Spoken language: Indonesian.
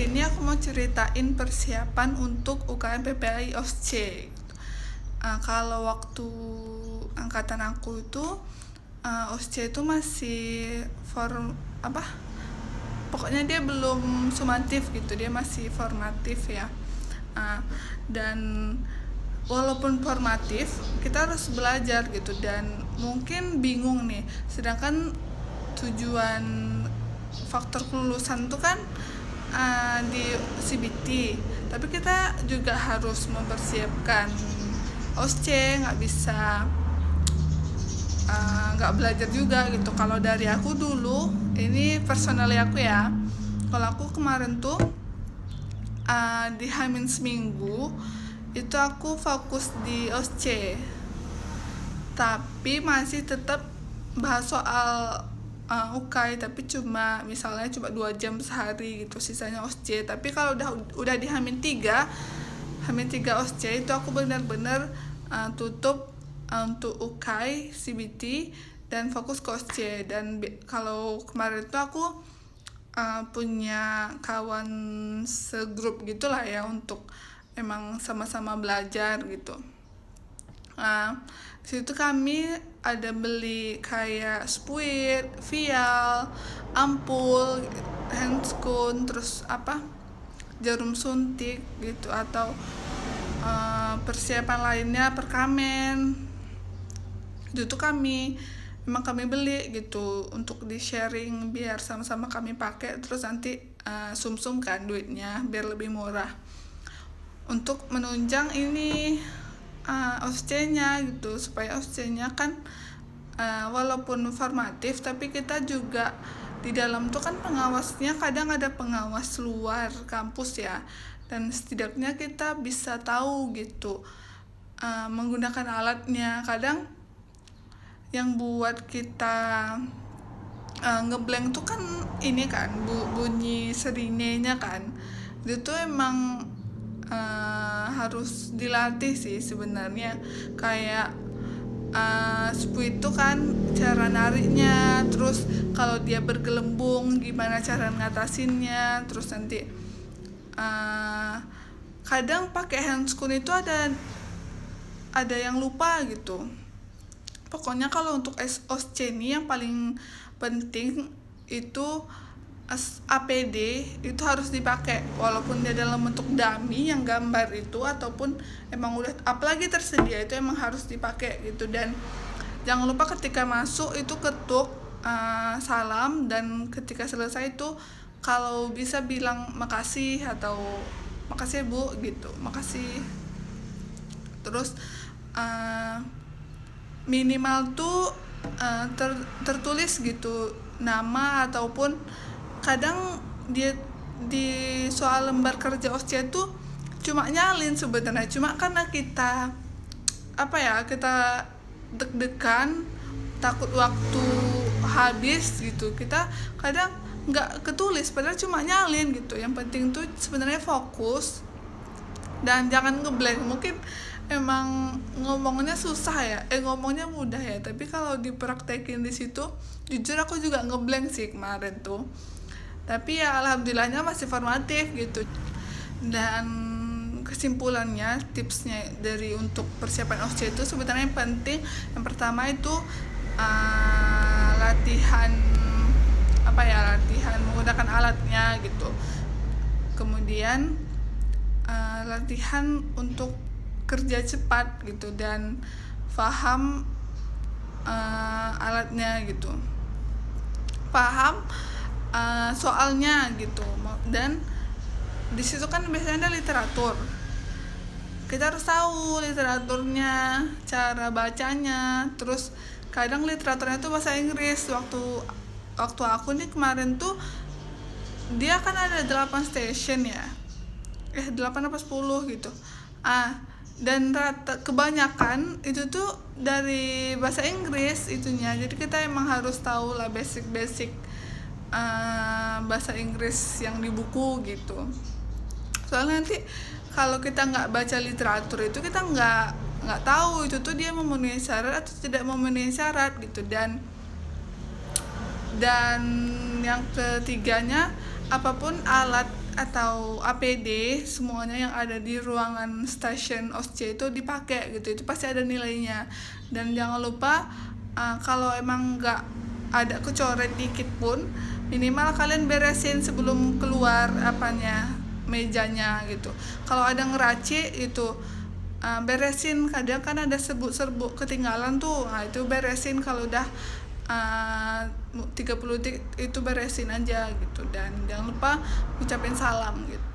sini aku mau ceritain persiapan untuk UKM PPI OSC. Kalau waktu angkatan aku itu OSC itu masih pokoknya dia belum sumatif gitu, dia masih formatif ya. Dan walaupun formatif kita harus belajar gitu, dan mungkin bingung nih, sedangkan tujuan faktor kelulusan itu kan di CBT, tapi kita juga harus mempersiapkan OSC, nggak bisa nggak belajar juga gitu. Kalau dari aku dulu, ini personally aku ya, kalau aku kemarin tuh di Hamin seminggu itu aku fokus di OSC, tapi masih tetap bahas soal UKAI, tapi misalnya cuma 2 jam sehari gitu, sisanya OSC. Tapi kalau udah di Hamin 3 OSC itu aku benar-benar tutup untuk UKAI, CBT, dan fokus ke OSC. Dan kalau kemarin itu aku punya kawan segrup gitulah ya, untuk emang sama-sama belajar gitu. Situ kami ada beli kayak spuit, vial, ampul, handscoon, terus jarum suntik gitu, atau persiapan lainnya, perkamen. Itu tuh kami beli gitu untuk di sharing biar sama-sama kami pakai, terus nanti sum-sum kan duitnya biar lebih murah untuk menunjang ini OSC-nya gitu, supaya OSC-nya kan walaupun formatif tapi kita juga di dalam tuh kan pengawasnya kadang ada pengawas luar kampus ya, dan setidaknya kita bisa tahu gitu menggunakan alatnya. Kadang yang buat kita ngeblank tuh kan ini kan bunyi serinenya kan, itu tuh emang harus dilatih sih sebenarnya. Kayak spuit itu kan cara nariknya, terus kalau dia bergelembung gimana cara ngatasinnya, terus nanti kadang pakai handscoon itu ada yang lupa gitu. Pokoknya kalau untuk OSC ini yang paling penting itu APD itu harus dipakai, walaupun dia dalam bentuk dummy yang gambar itu, ataupun emang udah apalagi tersedia, itu emang harus dipakai gitu. Dan jangan lupa ketika masuk itu ketuk salam, dan ketika selesai itu kalau bisa bilang makasih, atau makasih Bu gitu, makasih. Terus minimal tuh tertulis gitu nama, ataupun kadang dia di soal lembar kerja OSCE tuh cuma nyalin sebenarnya, cuma karena kita kita deg-degan, takut waktu habis gitu, kita kadang nggak ketulis, padahal cuma nyalin gitu. Yang penting tuh sebenarnya fokus dan jangan ngeblank. Mungkin emang ngomongnya susah ya, ngomongnya mudah ya, tapi kalau dipraktekin di situ, jujur aku juga ngeblank sih kemarin tuh. Tapi ya alhamdulillahnya masih formatif gitu. Dan kesimpulannya, tipsnya dari untuk persiapan OSCE itu sebenarnya yang penting, yang pertama itu latihan menggunakan alatnya gitu. Kemudian latihan untuk kerja cepat gitu, dan paham alatnya gitu, paham soalnya gitu. Dan di situ kan biasanya ada literatur, kita harus tahu literaturnya, cara bacanya. Terus kadang literaturnya tuh bahasa Inggris. Waktu aku nih kemarin tuh dia kan ada 8 station ya, 8 apa 10 gitu. Dan kebanyakan itu tuh dari bahasa Inggris itunya, jadi kita emang harus tahu lah basic bahasa Inggris yang di buku gitu. Soalnya nanti kalau kita nggak baca literatur itu, kita nggak tahu itu tuh dia memenuhi syarat atau tidak memenuhi syarat gitu. Dan yang ketiganya, apapun alat atau APD semuanya yang ada di ruangan stasiun OSCE itu dipakai gitu, itu pasti ada nilainya. Dan jangan lupa kalau emang nggak ada kecoret dikit pun, minimal kalian beresin sebelum keluar mejanya gitu. Kalau ada ngeracik itu beresin, kadang kan ada serbuk ketinggalan tuh, itu beresin. Kalau udah 30 detik itu beresin aja gitu. Dan jangan lupa ucapin salam gitu.